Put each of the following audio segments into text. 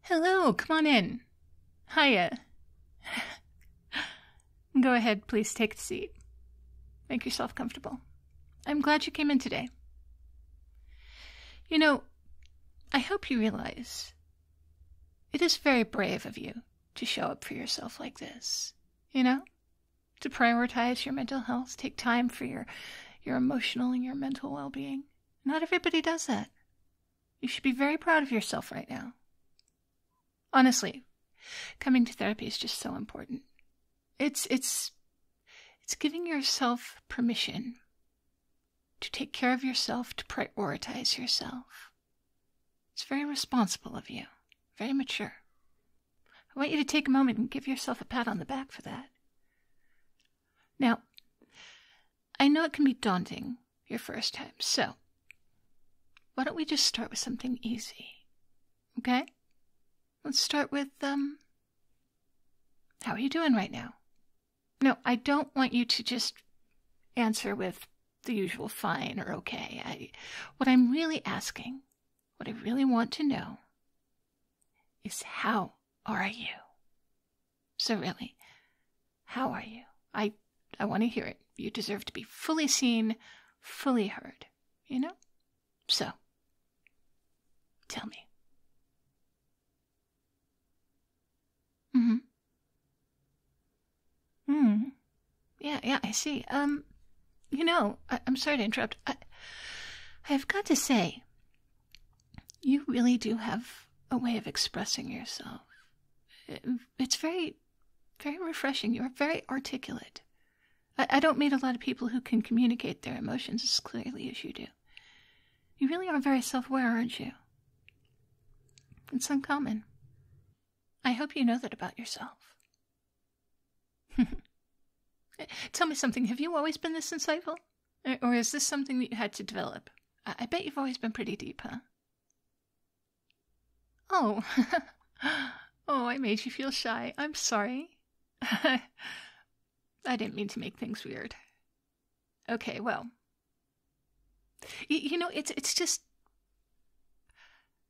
Hello, come on in. Hiya. Go ahead, please take a seat. Make yourself comfortable. I'm glad you came in today. You know, I hope you realize it is very brave of you to show up for yourself like this. You know? To prioritize your mental health, take time for your emotional and your mental well-being. Not everybody does that. You should be very proud of yourself right now. Honestly, coming to therapy is just so important. It's giving yourself permission to take care of yourself, to prioritize yourself. It's very responsible of you, very mature. I want you to take a moment and give yourself a pat on the back for that. Now, I know it can be daunting your first time, so why don't we just start with something easy, okay? Let's start with, how are you doing right now? No, I don't want you to just answer with the usual fine or okay. What I'm really asking, what I really want to know is how are you? So really, how are you? I want to hear it. You deserve to be fully seen, fully heard, you know? So, tell me. Yeah, I see. I'm sorry to interrupt. I've got to say, you really do have a way of expressing yourself. It's very, very refreshing. You're very articulate. I don't meet a lot of people who can communicate their emotions as clearly as you do. You really are very self-aware, aren't you? It's uncommon. I hope you know that about yourself. Tell me something. Have you always been this insightful? Or is this something that you had to develop? I bet you've always been pretty deep, huh? Oh. Oh, I made you feel shy. I'm sorry. I didn't mean to make things weird. Okay, well. You know, it's just...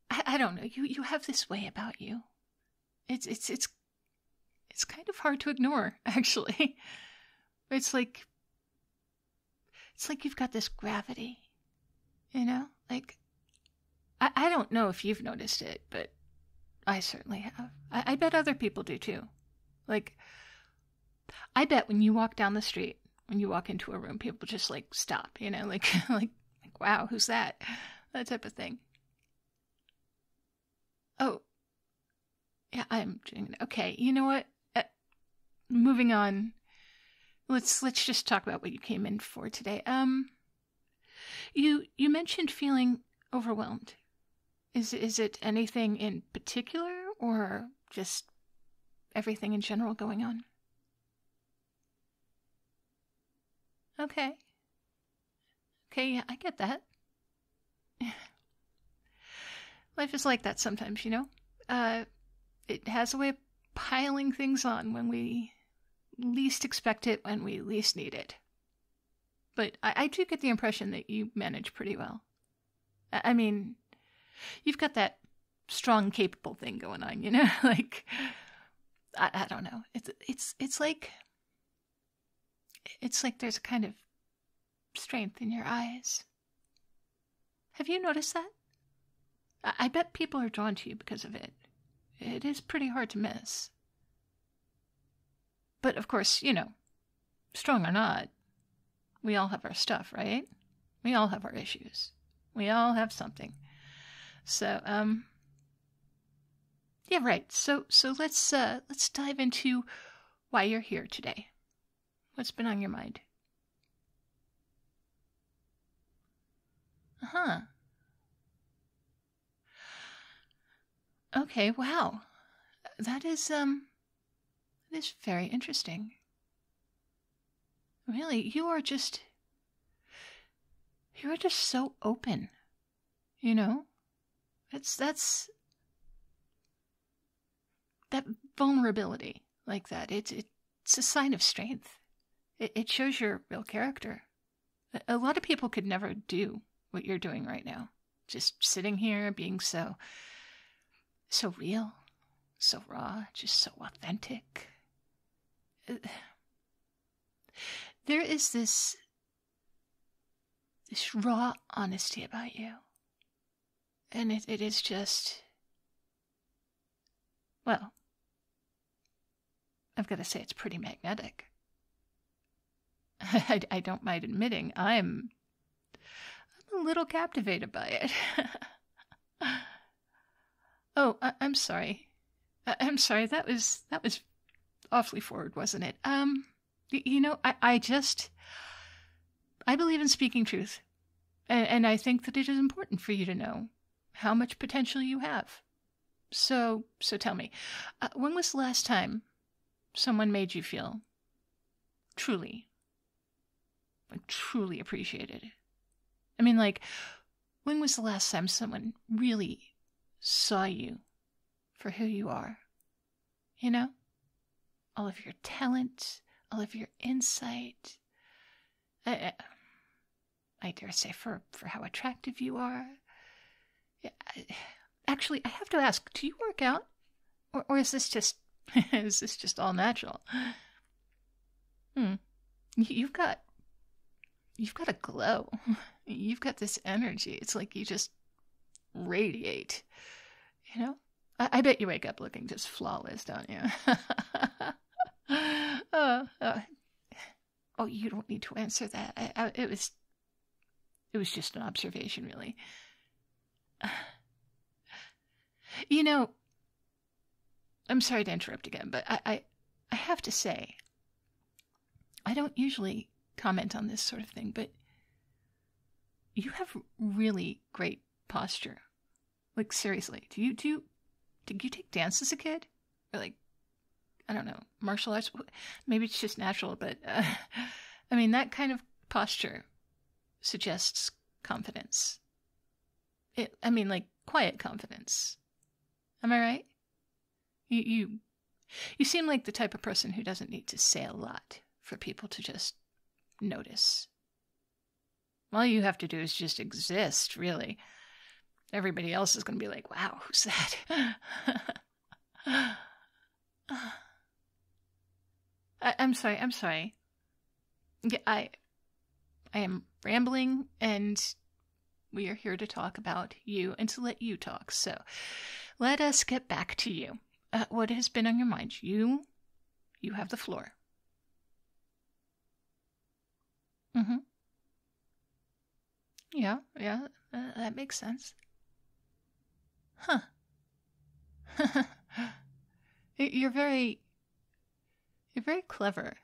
I don't know. You have this way about you. It's kind of hard to ignore, actually. It's like you've got this gravity, you know? Like, I don't know if you've noticed it, but I certainly have. I bet other people do too. Like, I bet when you walk down the street, when you walk into a room, people just like stop, you know? Like, wow, who's that? That type of thing. Oh, yeah, I'm doing it. Okay, you know what? Moving on. Let's just talk about what you came in for today. You mentioned feeling overwhelmed. Is it anything in particular, or just everything in general going on? Okay. Okay, yeah, I get that. Life is like that sometimes, you know? It has a way of piling things on when we least expect it, when we least need it. But I do get the impression that you manage pretty well. I mean, you've got that strong, capable thing going on, you know? Like, I don't know. It's like there's a kind of strength in your eyes. Have you noticed that? I bet people are drawn to you because of it. It is pretty hard to miss. But of course, you know, strong or not, we all have our stuff, right? We all have our issues. We all have something. So, yeah, right. So let's dive into why you're here today. What's been on your mind? Uh-huh. Okay, wow. That is very interesting. Really, you are just so open, you know? That's that vulnerability like that. It's a sign of strength. It shows your real character. A lot of people could never do what you're doing right now. Just sitting here being so real, so raw, just so authentic. There is this raw honesty about you. And it is just, well, I've got to say it's pretty magnetic. I don't mind admitting I'm a little captivated by it. Oh, I'm sorry. I'm sorry. That was awfully forward, wasn't it? You know, I believe in speaking truth, and I think that it is important for you to know how much potential you have. So tell me, when was the last time someone made you feel truly appreciated? I mean, like, when was the last time someone really saw you for who you are? You know? All of your talent, all of your insight. I dare say for how attractive you are. Actually, I have to ask, do you work out? Or is this just all natural? You've got a glow. You've got this energy. It's like you just radiate. You know? I bet you wake up looking just flawless, don't you? Oh, you don't need to answer that. It was just an observation, really. You know, I'm sorry to interrupt again, but I have to say, I don't usually comment on this sort of thing, but you have really great posture. Like, seriously, did you take dance as a kid? Or, like, I don't know, martial arts? Maybe it's just natural, but I mean, that kind of posture suggests confidence. I mean, like, quiet confidence. Am I right? You seem like the type of person who doesn't need to say a lot for people to just notice. All you have to do is just exist, really. Everybody else is going to be like, wow, who's that? I'm sorry. I am rambling, and we are here to talk about you and to let you talk. So let us get back to you. What has been on your mind? You have the floor. Mm-hmm. Yeah, that makes sense. Huh. You're very clever.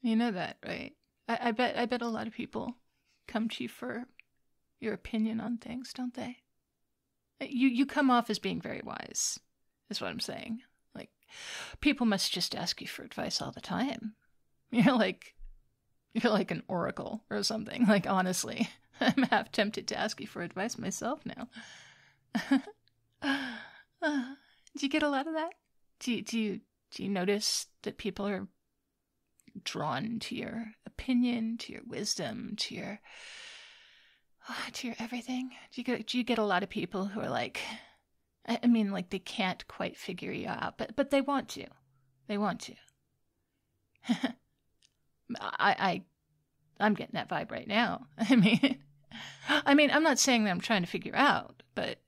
You know that, right? I bet a lot of people come to you for your opinion on things, don't they? You come off as being very wise, is what I'm saying. Like, people must just ask you for advice all the time. You're like an oracle or something. Like, honestly, I'm half tempted to ask you for advice myself now. Do you get a lot of that? Do you notice that people are drawn to your opinion, to your wisdom, to your everything? Do you get a lot of people who are like, I mean, like, they can't quite figure you out, but they want to. They want to. I'm getting that vibe right now. I mean, I'm not saying that I'm trying to figure out, but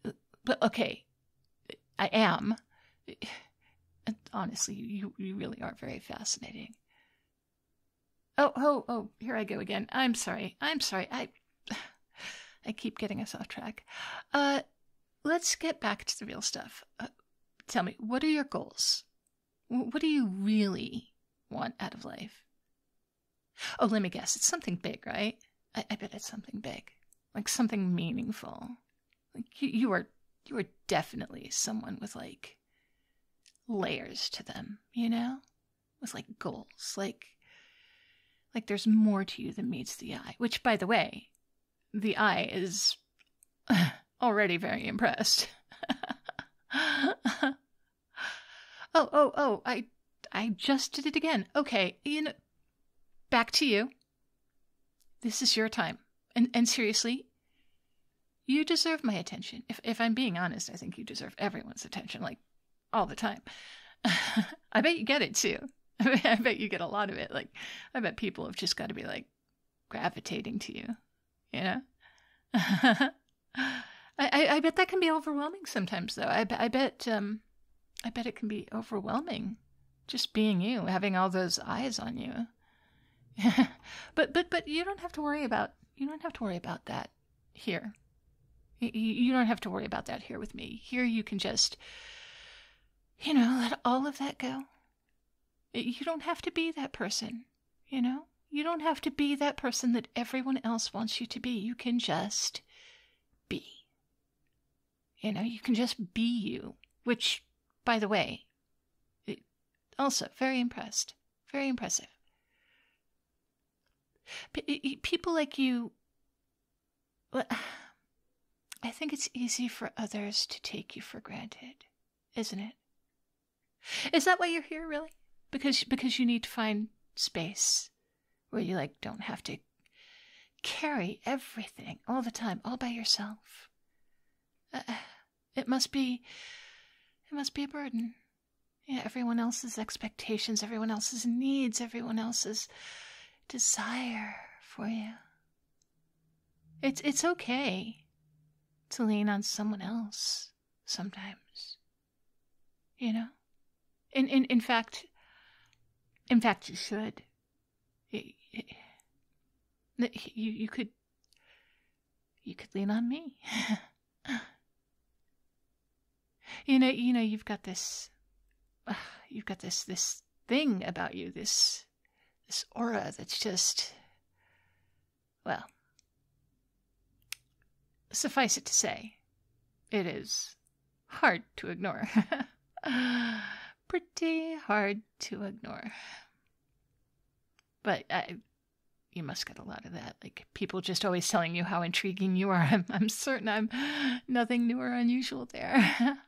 okay, I am. Honestly, you really are very fascinating. Oh, here I go again. I'm sorry. I keep getting us off track. Let's get back to the real stuff. Tell me, what are your goals? What do you really want out of life? Oh, let me guess. It's something big, right? I bet it's something big. Like, something meaningful. Like, you are definitely someone with, like, layers to them, you know? With, like, goals. Like there's more to you than meets the eye. Which, by the way, the eye is already very impressed. Oh, I just did it again. Okay, back to you. This is your time. And seriously, you deserve my attention. If I'm being honest, I think you deserve everyone's attention. Like, all the time. I bet you get it too. I bet you get a lot of it. Like, I bet people have just got to be like gravitating to you, you know? I bet that can be overwhelming sometimes, though. I bet it can be overwhelming, just being you, having all those eyes on you. But you don't have to worry about that here. You don't have to worry about that here with me. Here you can just, let all of that go. You don't have to be that person, You don't have to be that person that everyone else wants you to be. You can just be. You can just be you, which, by the way, also very impressed. Very impressive. People like you, I think it's easy for others to take you for granted, isn't it? Is that why you're here, really? Because you need to find space where you don't have to carry everything all the time, all by yourself. It must be a burden. Yeah, everyone else's expectations, everyone else's needs, everyone else's desire for you. It's okay to lean on someone else sometimes. In fact, you should. You could lean on me. You've got this thing about you, this aura that's just, well, suffice it to say, it is hard to ignore. Pretty hard to ignore. But you must get a lot of that. Like, people just always telling you how intriguing you are. I'm certain I'm nothing new or unusual there.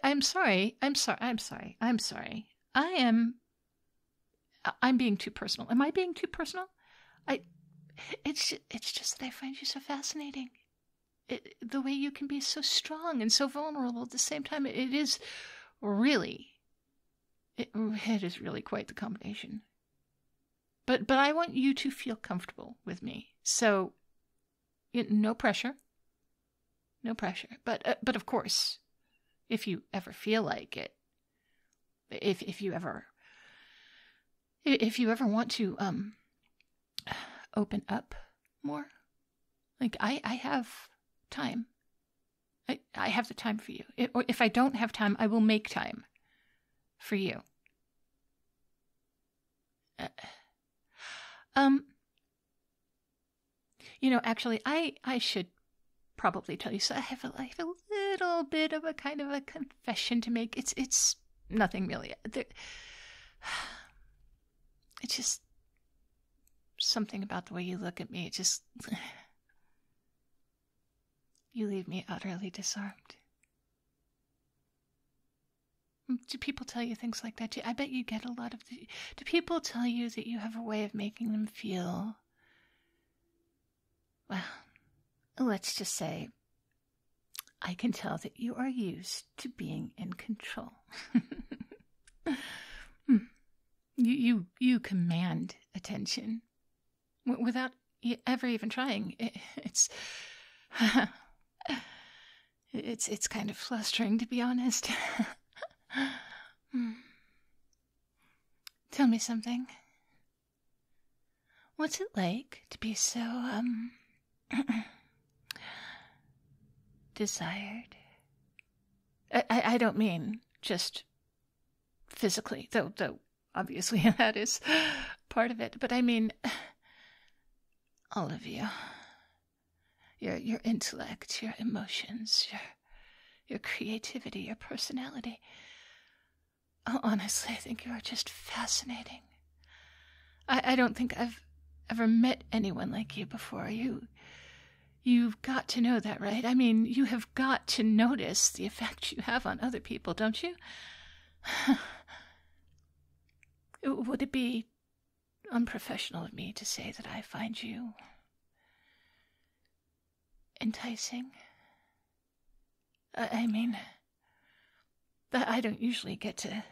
I'm sorry. I'm being too personal. Am I being too personal? It's just that I find you so fascinating. The way you can be so strong and so vulnerable at the same time. It is really quite the combination. But I want you to feel comfortable with me. So, no pressure. No pressure. But of course, if you ever feel like it, if you ever want to open up more, I have time. I have the time for you. Or if I don't have time, I will make time for you. Actually, I should probably tell you. So I have a little bit of a kind of a confession to make. It's nothing really. It's just something about the way you look at me. It just, you leave me utterly disarmed. Do people tell you things like that? I bet you get a lot of do people tell you that you have a way of making them feel, well, let's just say, I can tell that you are used to being in control. You command attention without ever even trying. It's kind of flustering, to be honest. Tell me something. What's it like to be so, desired? I don't mean just physically, though obviously that is part of it, but I mean all of you. Your intellect, your emotions, your creativity, your personality. Oh, honestly, I think you are just fascinating. I don't think I've ever met anyone like you before. You've got to know that, right? I mean, you have got to notice the effect you have on other people, don't you? Would it be unprofessional of me to say that I find you enticing? I mean, I don't usually get to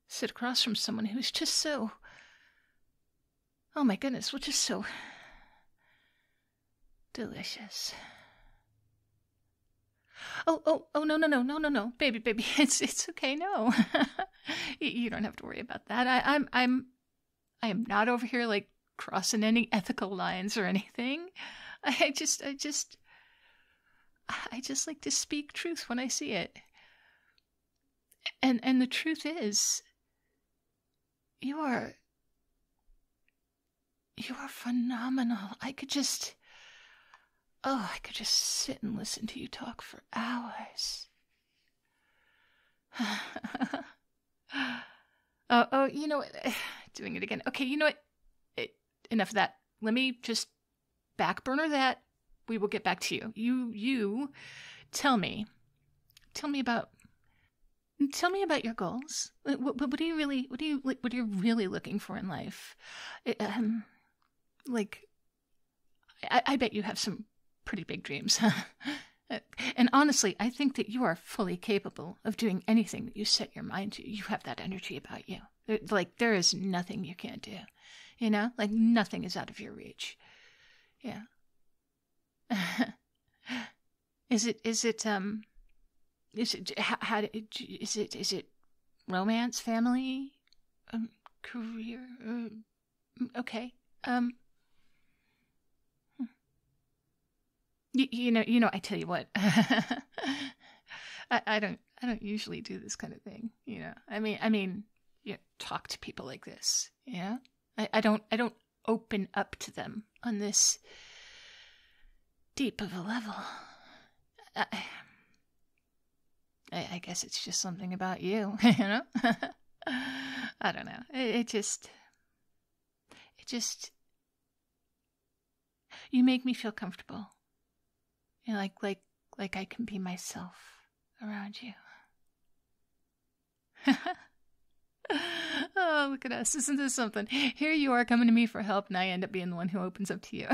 sit across from someone who's just so... Oh my goodness, well, just so... delicious. Oh, no, baby, it's okay, no. You don't have to worry about that. I am not over here, like, crossing any ethical lines or anything. I just like to speak truth when I see it. And the truth is, you are phenomenal. I could just sit and listen to you talk for hours. You know what? Doing it again. Okay, you know what? Enough of that. Let me just back burner that. We will get back to you. You tell me about your goals. What are you really looking for in life? I bet you have some pretty big dreams. And honestly, I think that you are fully capable of doing anything that you set your mind to. You have that energy about you. There is nothing you can't do. You know? Like, nothing is out of your reach. Yeah. Is it romance, family, career? Okay. You know, I tell you what, I don't usually do this kind of thing, you know. I mean, talk to people like this, yeah. I don't open up to them on this deep of a level. I guess it's just something about you, you know. I don't know. It just you make me feel comfortable. You know, like I can be myself around you. Oh, look at us. Isn't this something? Here you are coming to me for help, and I end up being the one who opens up to you.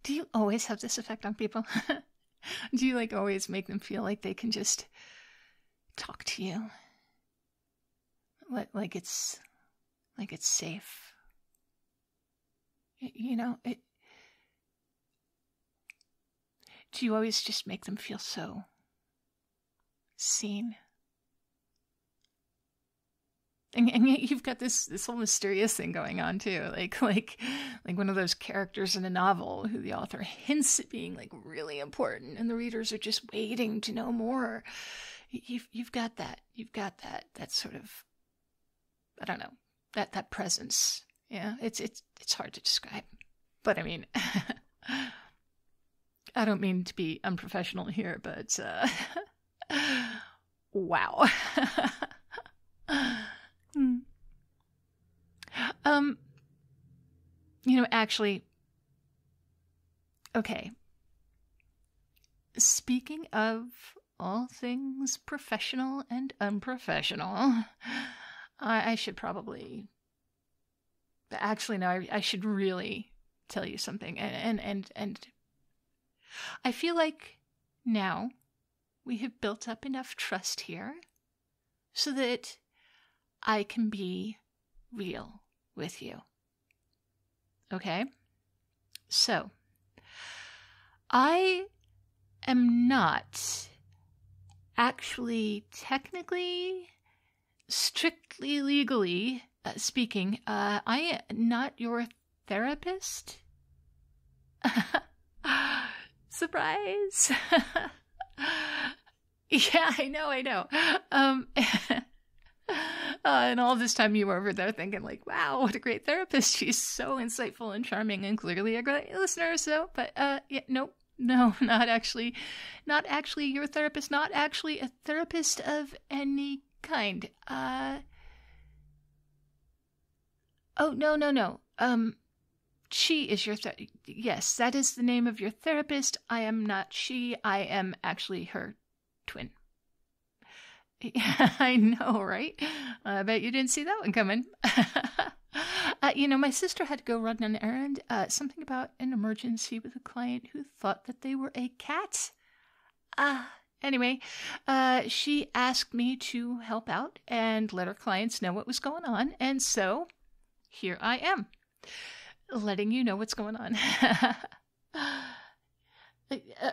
Do you always have this effect on people? Do you, like, always make them feel like they can just talk to you? Like it's safe? You know, do you always just make them feel so seen? And yet you've got this whole mysterious thing going on too, like one of those characters in a novel who the author hints at being like really important, and the readers are just waiting to know more. You've got that sort of, I don't know, that presence. Yeah, it's hard to describe, but I mean, I don't mean to be unprofessional here, but wow. You know, actually, okay. Speaking of all things professional and unprofessional, I should probably... Actually, no, I should really tell you something. And I feel like now we have built up enough trust here so that I can be real with you. Okay? So, I am not actually, technically, strictly legally speaking, I am not your therapist. Surprise! Yeah, I know. And all this time you were over there thinking like, wow, what a great therapist. She's so insightful and charming and clearly a great listener. So, but, yeah, nope. No, not actually your therapist, not actually a therapist of any kind. Oh, no. She is your yes, that is the name of your therapist. I am not she. I am actually her twin. I know, right? I bet you didn't see that one coming. My sister had to go run an errand. Something about an emergency with a client who thought that they were a cat. Anyway, she asked me to help out and let her clients know what was going on. And so here I am, letting you know what's going on.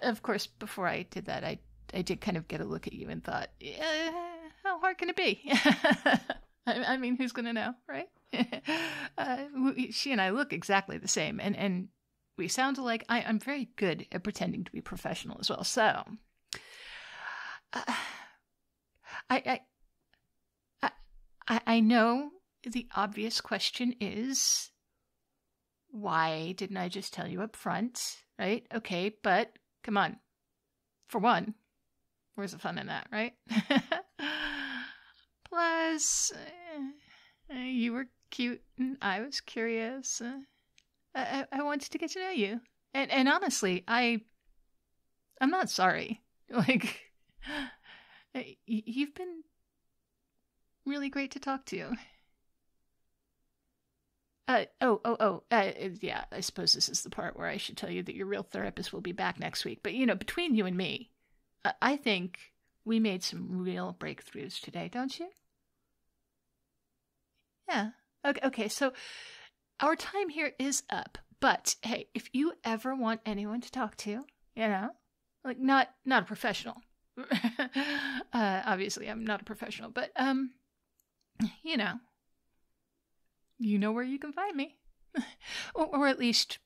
Of course, before I did that, I did kind of get a look at you and thought, how hard can it be? I mean, who's going to know, right? She and I look exactly the same, and we sound alike. I'm very good at pretending to be professional as well. So, I know the obvious question is, why didn't I just tell you up front, right? Okay, but come on. For one, where's the fun in that, right? Plus, you were cute and I was curious. I wanted to get to know you. And honestly, I'm not sorry. Like, you've been really great to talk to. Yeah, I suppose this is the part where I should tell you that your real therapist will be back next week. But, between you and me, I think we made some real breakthroughs today, don't you? Yeah. Okay, so our time here is up. But, hey, if you ever want anyone to talk to, like not a professional. Obviously, I'm not a professional, but, you know where you can find me. or at least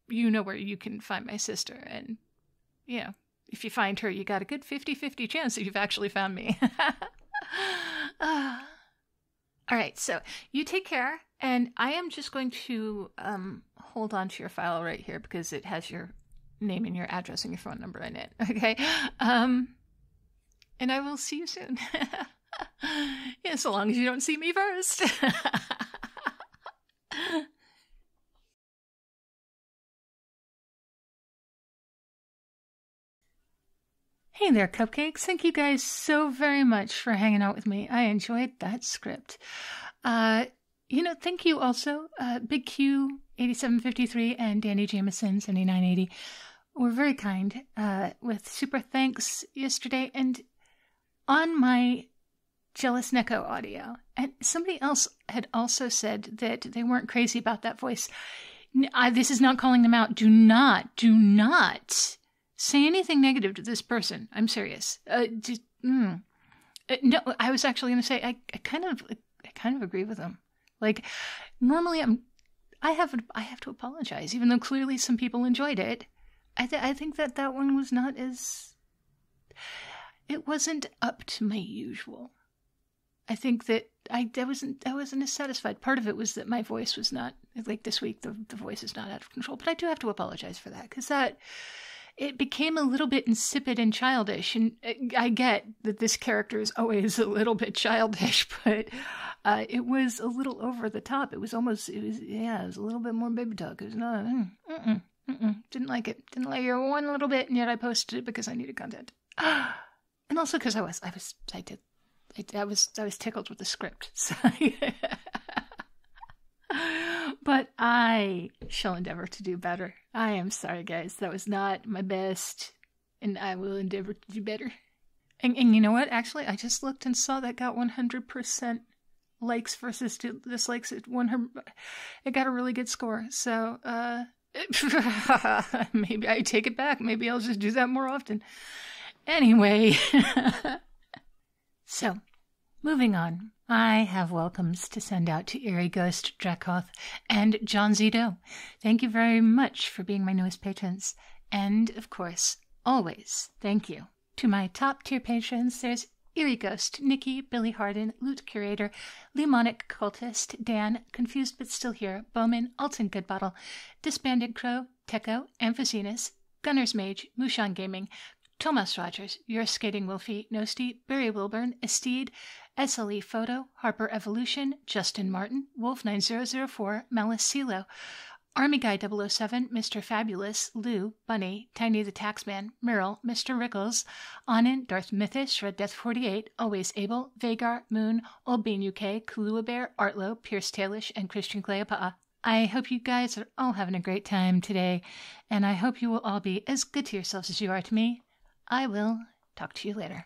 you know where you can find my sister. And, if you find her, you got a good 50-50 chance that you've actually found me. All right, so you take care. And I am just going to hold on to your file right here because it has your name and your address and your phone number in it. Okay? And I will see you soon. Yeah, so long as you don't see me first. Hey there, Cupcakes. Thank you guys so very much for hanging out with me. I enjoyed that script. Thank you also, Big Q 8753 and Danny Jameson 7980 were very kind with super thanks yesterday. And on my Jealous Neko audio, and somebody else had also said that they weren't crazy about that voice. This is not calling them out. Do not say anything negative to this person. I'm serious. No, I was actually going to say I kind of agree with them. Like, normally I have to apologize, even though clearly some people enjoyed it. I think that one was not as. It wasn't up to my usual. I think that I wasn't as satisfied. Part of it was that my voice was not, like this week, the voice is not out of control. But I do have to apologize for that, because it became a little bit insipid and childish. And I get that this character is always a little bit childish, but it was a little over the top. It was a little bit more baby talk. It was not, didn't like it. Didn't like it one little bit, and yet I posted it because I needed content. And also because I was tickled with the script. So but I shall endeavor to do better. I am sorry, guys. That was not my best, and I will endeavor to do better. And you know what? Actually, I just looked and saw that got 100% likes versus dislikes. It got a really good score. So maybe I take it back. Maybe I'll just do that more often. Anyway, so moving on. I have welcomes to send out to Eerie Ghost, Dracoth, and John Zito. Thank you very much for being my newest patrons. And, of course, always thank you to my top-tier patrons. There's Eerie Ghost, Nikki, Billy Harden, Loot Curator, Lemonic Cultist, Dan, Confused But Still Here, Bowman, Alton Goodbottle, Disbanded Crow, Techo, Amphizinus, Gunner's Mage, Mushan Gaming, Thomas Rogers, Your Skating Wolfie, Nosti, Barry Wilburn, Esteed, SLE Photo, Harper Evolution, Justin Martin, Wolf9004, Malice Silo, Army Guy 007, Mr. Fabulous, Lou, Bunny, Tiny the Taxman, Merrill, Mr. Rickles, Anin, Darth Mythos, Red Death 48, Always Able, Vagar, Moon, Old Bean UK, Kahlua Bear, Artlo, Pierce Tailish, and Christian Cleopatra. I hope you guys are all having a great time today, and I hope you will all be as good to yourselves as you are to me. I will talk to you later.